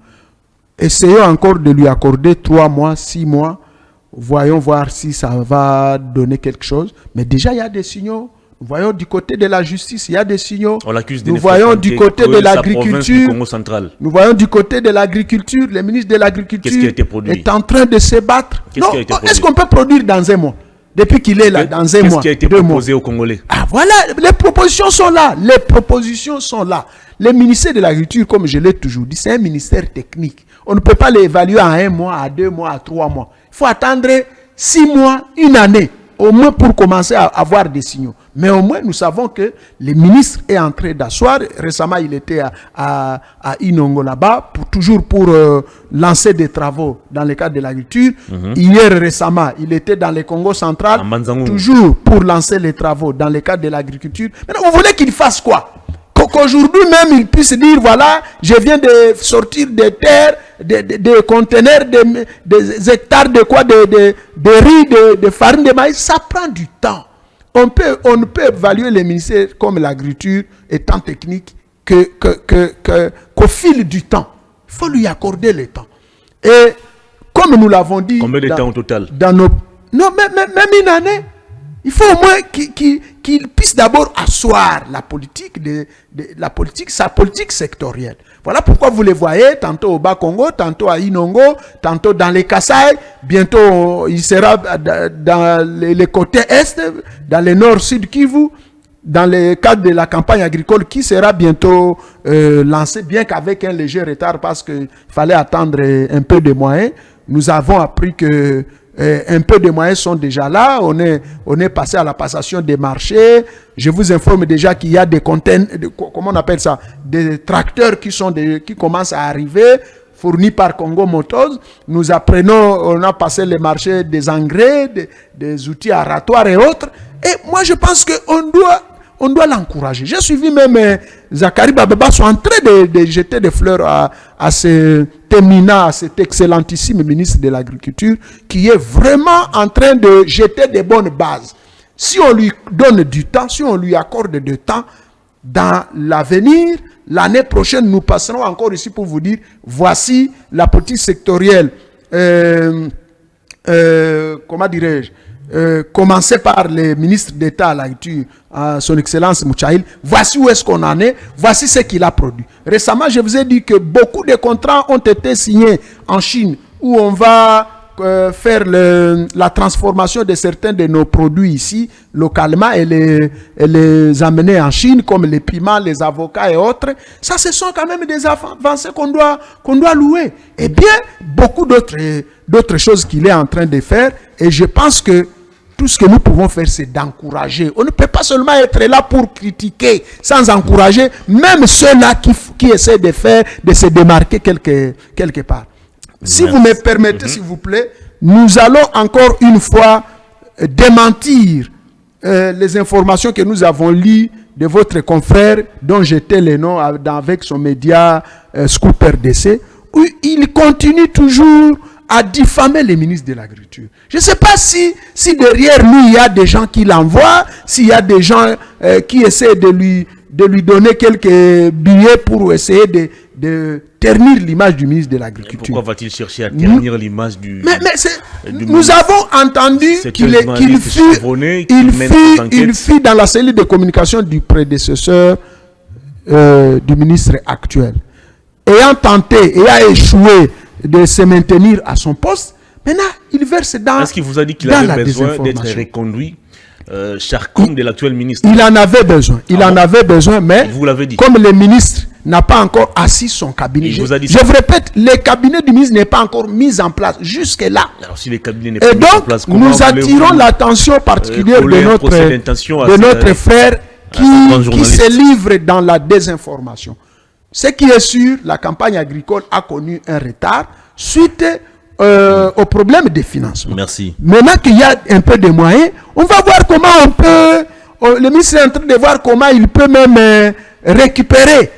Essayons encore de lui accorder 3 mois, 6 mois. Voyons voir si ça va donner quelque chose. Mais déjà, il y a des signaux Nous voyons du côté de la justice, il y a des signaux. On l'accuse Nous voyons du côté de l'agriculture. Nous voyons du côté de l'agriculture. Le ministre de l'Agriculture est en train de se battre. Est-ce qu'on peut produire dans un mois? Depuis qu'il est là, dans un mois. Qu'est-ce qui a été proposé aux Congolais? Ah voilà, les propositions sont là. Les propositions sont là. Le ministère de l'Agriculture, comme je l'ai toujours dit, c'est un ministère technique. On ne peut pas l'évaluer à 1 mois, à 2 mois, à 3 mois. Il faut attendre 6 mois, 1 année, au moins pour commencer à avoir des signaux. Mais au moins, nous savons que le ministre est en train d'asseoir. Récemment, il était à Inongo là-bas, toujours pour lancer des travaux dans le cadre de l'agriculture. Hier, récemment, il était dans le Congo central, toujours pour lancer les travaux dans le cadre de l'agriculture. Maintenant, vous voulez qu'il fasse quoi? Qu'aujourd'hui même, il puisse dire, voilà, je viens de sortir des terres, des conteneurs, des hectares de quoi, de riz, de farine, de maïs. Ça prend du temps. On ne peut évaluer les ministères comme l'agriculture étant technique qu'au fil du temps. Il faut lui accorder le temps. Et comme nous l'avons dit... Combien de temps au total? Non, même 1 année. Il faut au moins qu'il puisse d'abord asseoir la politique, sa politique sectorielle. Voilà pourquoi vous les voyez, tantôt au Bas-Congo, tantôt à Inongo, tantôt dans les Kasaï. Bientôt, il sera dans les côtés est, dans le nord-sud Kivu, dans le cadre de la campagne agricole qui sera bientôt lancée, bien qu'avec un léger retard parce qu'il fallait attendre un peu de moyens. Nous avons appris que un peu de moyens sont déjà là. On est passé à la passation des marchés. Je vous informe déjà qu'il y a des conteneurs, comment on appelle ça, des tracteurs qui commencent à arriver, fournis par Congo Motors. Nous apprenons, on a passé les marchés des engrais, des outils aratoires et autres. Et moi, je pense qu'on doit l'encourager. J'ai suivi même Zachary Babeba sont en train de jeter des fleurs à cet éminent, à cet excellentissime ministre de l'Agriculture qui est vraiment en train de jeter des bonnes bases. Si on lui donne du temps, si on lui accorde du temps, dans l'avenir, l'année prochaine, nous passerons encore ici pour vous dire, voici la politique sectorielle, comment dirais-je, commencé par le ministre d'État à l'Agriculture, son Excellence Mouchaïl. Voici où est-ce qu'on en est, voici ce qu'il a produit. Récemment, je vous ai dit que beaucoup de contrats ont été signés en Chine, où on va faire la transformation de certains de nos produits ici, localement, et les amener en Chine, comme les piments, les avocats et autres. Ça, ce sont quand même des avancées qu'on doit louer. Et bien, beaucoup d'autres choses qu'il est en train de faire, et je pense que tout ce que nous pouvons faire, c'est d'encourager. On ne peut pas seulement être là pour critiquer, sans encourager, même ceux-là qui essaient de se démarquer quelque part. Si vous me permettez, s'il vous plaît, nous allons encore une fois démentir les informations que nous avons lues de votre confrère, dont j'étais le nom avec son média Scoop RDC, où il continue toujours à diffamer les ministres de l'Agriculture. Je ne sais pas si derrière lui, il y a des gens qui l'envoient, s'il y a des gens qui essaient de lui donner quelques billets pour essayer de ternir l'image du ministre de l'Agriculture. Pourquoi va-t-il chercher à ternir l'image du nous avons entendu qu'il fut dans la cellule de communication du prédécesseur du ministre actuel. Ayant tenté et a échoué de se maintenir à son poste, maintenant il verse dans. Est-ce qu'il vous a dit qu'il avait besoin d'être reconduit, Charcom de l'actuel ministre? Il en avait besoin. En avait besoin, mais vous l'avez dit. Comme le ministre n'a pas encore assis son cabinet, je vous répète, le cabinet du ministre n'est pas encore mis en place jusque-là. Alors si le cabinet n'est pas mis en place, nous attirons l'attention particulière de notre frère qui se livre dans la désinformation. Ce qui est sûr, la campagne agricole a connu un retard suite au problème des financements. Merci. Maintenant qu'il y a un peu de moyens, on va voir comment on peut... le ministre est en train de voir comment il peut même récupérer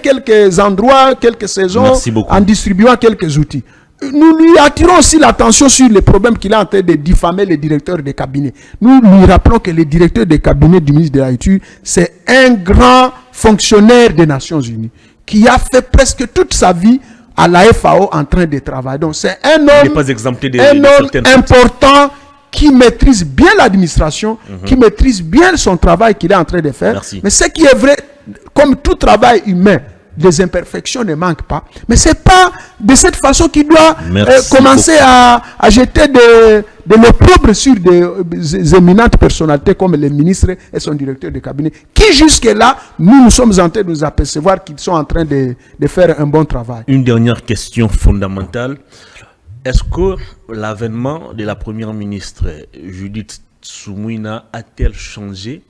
quelques endroits, quelques saisons, en distribuant quelques outils. Nous lui attirons aussi l'attention sur les problèmes qu'il est en train de diffamer les directeurs des cabinets. Nous lui rappelons que le directeur des cabinets du ministre de l'Agriculture, c'est un grand fonctionnaire des Nations Unies qui a fait presque toute sa vie à la FAO en train de travailler. Donc c'est un homme important qui maîtrise bien l'administration, qui maîtrise bien son travail qu'il est en train de faire. Merci. Mais ce qui est vrai, comme tout travail humain, des imperfections ne manquent pas. Mais ce n'est pas de cette façon qu'il doit commencer à jeter de l'opprobre sur des éminentes personnalités comme les ministres et son directeur de cabinet, qui jusque-là, nous sommes en train de nous apercevoir qu'ils sont en train de faire un bon travail. Une dernière question fondamentale. Est-ce que l'avènement de la première ministre Judith Suminwa a-t-elle changé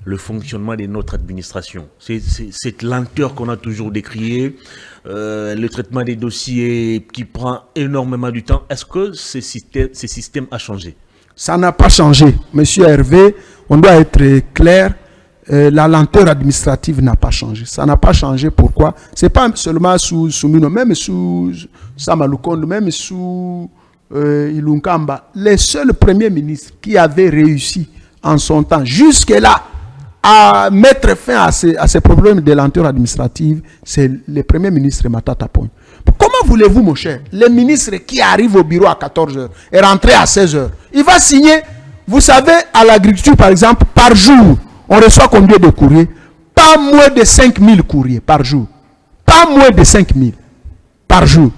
le fonctionnement de notre administration? C'est cette lenteur qu'on a toujours décriée, le traitement des dossiers qui prend énormément du temps. Est-ce que ce système a changé? Ça n'a pas changé. Monsieur Hervé, on doit être clair. La lenteur administrative n'a pas changé. Ça n'a pas changé. Pourquoi? Ce n'est pas seulement sous Mino, même sous Samalukonde, même sous Ilunkamba. Les seuls premiers ministres qui avaient réussi en son temps, jusque-là, à mettre fin à ces problèmes de lenteur administrative, c'est le premier ministre Matata Ponyo. Comment voulez-vous, mon cher, le ministre qui arrive au bureau à 14h et rentré à 16h, il va signer, vous savez, à l'agriculture, par exemple, par jour, on reçoit combien de courriers? Pas moins de 5000 courriers par jour. Pas moins de 5000 par jour.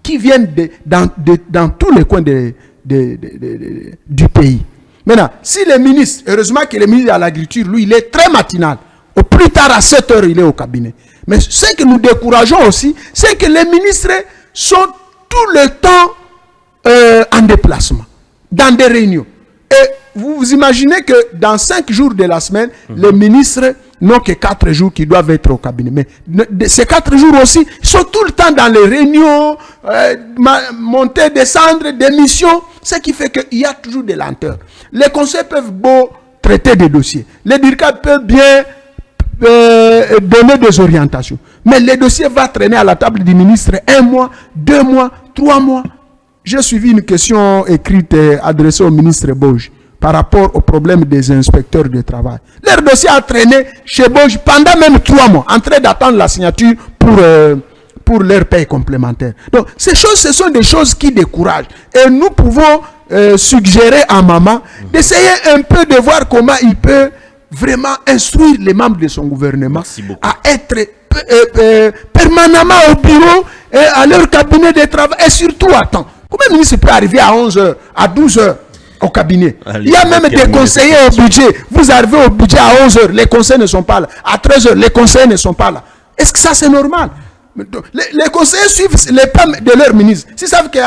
Qui viennent dans tous les coins du pays. Maintenant, si le ministre, heureusement que le ministre de l'Agriculture, lui, il est très matinal. Au plus tard, à 7 heures, il est au cabinet. Mais ce que nous décourageons aussi, c'est que les ministres sont tout le temps en déplacement, dans des réunions. Et vous imaginez que dans 5 jours de la semaine, les ministres n'ont que 4 jours qui doivent être au cabinet. Mais ces 4 jours aussi, ils sont tout le temps dans les réunions, monter, descendre, des missions, ce qui fait qu'il y a toujours des lenteurs. Les conseils peuvent beau traiter des dossiers. Les DIRCAD peuvent bien donner des orientations. Mais les dossiers vont traîner à la table du ministre 1 mois, 2 mois, 3 mois. J'ai suivi une question écrite adressée au ministre Boge par rapport au problème des inspecteurs de travail. Leur dossier a traîné chez Boge pendant même 3 mois, en train d'attendre la signature pour leur paye complémentaire. Donc, ces choses, ce sont des choses qui découragent. Et nous pouvons suggérer à maman d'essayer un peu de voir comment il peut vraiment instruire les membres de son gouvernement à être permanemment au bureau et à leur cabinet de travail et surtout à temps. Comment un ministre peut arriver à 11h, à 12h au cabinet? Il y a même des conseillers au budget. Vous arrivez au budget à 11h, les conseillers ne sont pas là. À 13h, les conseillers ne sont pas là. Est-ce que ça c'est normal? Les conseillers suivent les pas de leur ministre. S'ils savent que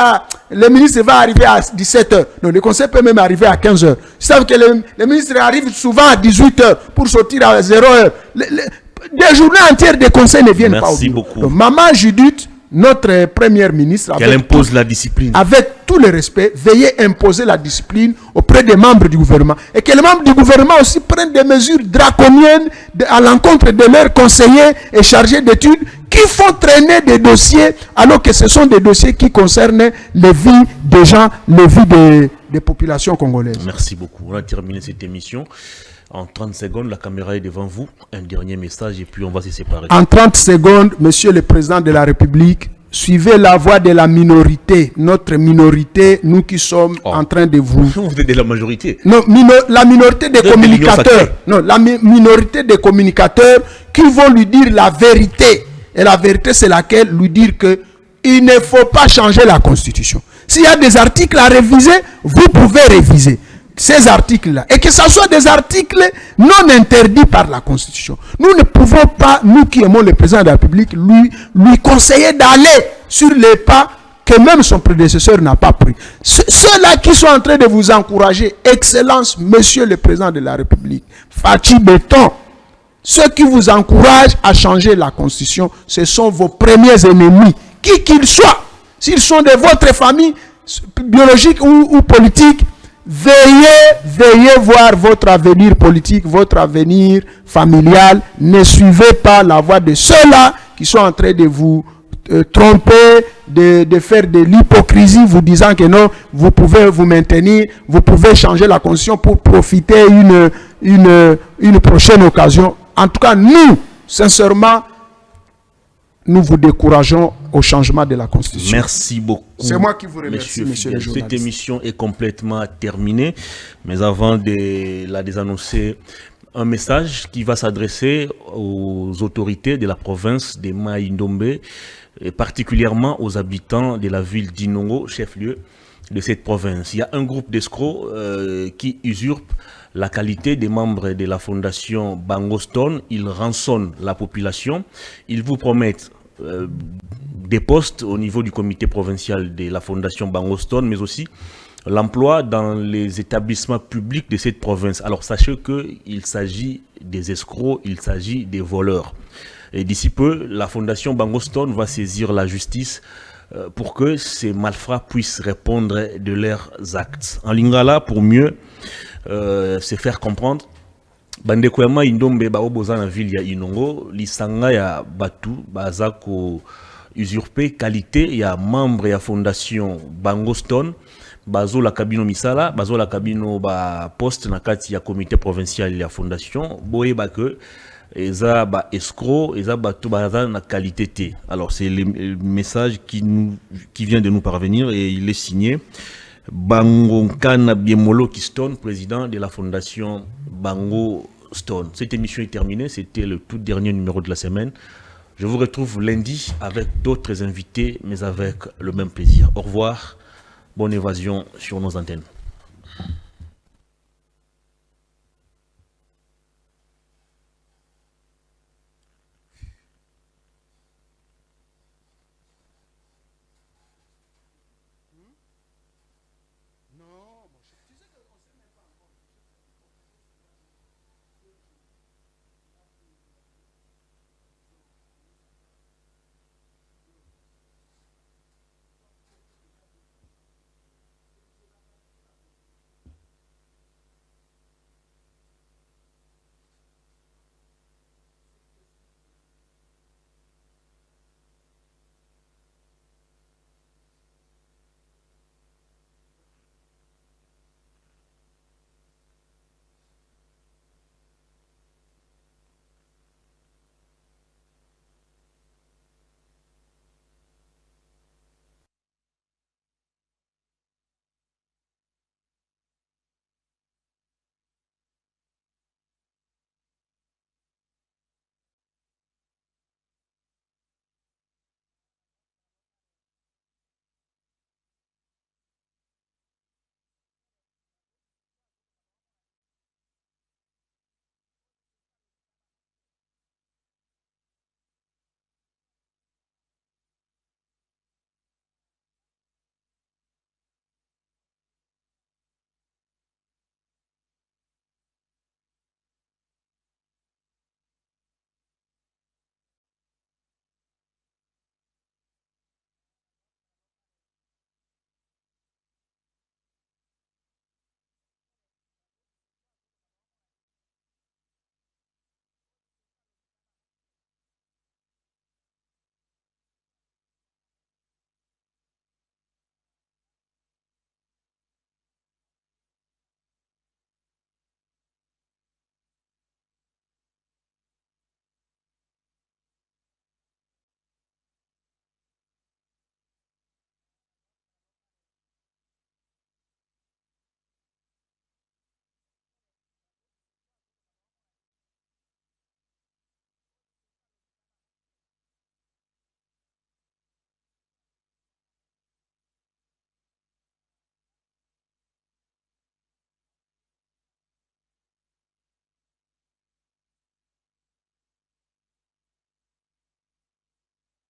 le ministre va arriver à 17h, non, les conseillers peuvent même arriver à 15h. S'ils savent que le ministre arrive souvent à 18h pour sortir à 0h. Des journées entières des conseils ne viennent pas au bureau. Merci beaucoup. Donc, Maman Judith, notre première ministre, qu'elle impose la discipline. Avec tout le respect, veillez imposer la discipline auprès des membres du gouvernement. Et que les membres du gouvernement aussi prennent des mesures draconiennes à l'encontre de leurs conseillers et chargés d'études qui font traîner des dossiers alors que ce sont des dossiers qui concernent les vies des gens, les vies des populations congolaises. Merci beaucoup. On a terminé cette émission. En 30 secondes, la caméra est devant vous. Un dernier message et puis on va se séparer. En 30 secondes, Monsieur le Président de la République, suivez la voix de la minorité. Notre minorité, nous qui sommes en train de vous... Vous êtes de la majorité. Non, la minorité des communicateurs. Non, la minorité des communicateurs qui vont lui dire la vérité. Et la vérité, c'est laquelle? Lui dire que il ne faut pas changer la Constitution. S'il y a des articles à réviser, vous pouvez réviser ces articles-là. Et que ce soit des articles non interdits par la Constitution. Nous ne pouvons pas, nous qui aimons le président de la République, lui conseiller d'aller sur les pas que même son prédécesseur n'a pas pris. Ceux-là qui sont en train de vous encourager, Excellence, Monsieur le président de la République, Fachi Béton, ceux qui vous encouragent à changer la Constitution, ce sont vos premiers ennemis, qui qu'ils soient. S'ils sont de votre famille, biologique ou politique, veillez voir votre avenir politique, votre avenir familial. Ne suivez pas la voie de ceux-là qui sont en train de vous tromper, de faire de l'hypocrisie, vous disant que non, vous pouvez vous maintenir, vous pouvez changer la Constitution pour profiter une prochaine occasion. En tout cas, nous, sincèrement, nous vous décourageons au changement de la Constitution. Merci beaucoup. C'est moi qui vous remercie, monsieur le journaliste. Cette émission est complètement terminée, mais avant de la désannoncer, un message qui va s'adresser aux autorités de la province de Mai-Ndombe, et particulièrement aux habitants de la ville d'Inongo, chef-lieu de cette province. Il y a un groupe d'escrocs qui usurpe la qualité des membres de la fondation Bangostone. Ils rançonnent la population. Ils vous promettent des postes au niveau du comité provincial de la fondation Bangostone, mais aussi l'emploi dans les établissements publics de cette province. Alors sachez qu'il s'agit des escrocs, il s'agit des voleurs. Et d'ici peu, la fondation Bangostone va saisir la justice pour que ces malfrats puissent répondre de leurs actes. En lingala, pour mieux se faire comprendre, bandeko ya Mai-Ndombe baoboza na ville ya Inongo, lisanga ya batu baza ko usurper qualité ya membre ya fondation Bangostone, bazo la cabino misala, bazo la cabino ba poste na kati ya comité provincial ya fondation, boye ba que eza ba escroc, eza batu baza na qualité T. Alors c'est le message qui vient de nous parvenir et il est signé Bangonkana Biemolo Kiston, président de la fondation Bango Stone. Cette émission est terminée, c'était le tout dernier numéro de la semaine. Je vous retrouve lundi avec d'autres invités, mais avec le même plaisir. Au revoir, bonne évasion sur nos antennes.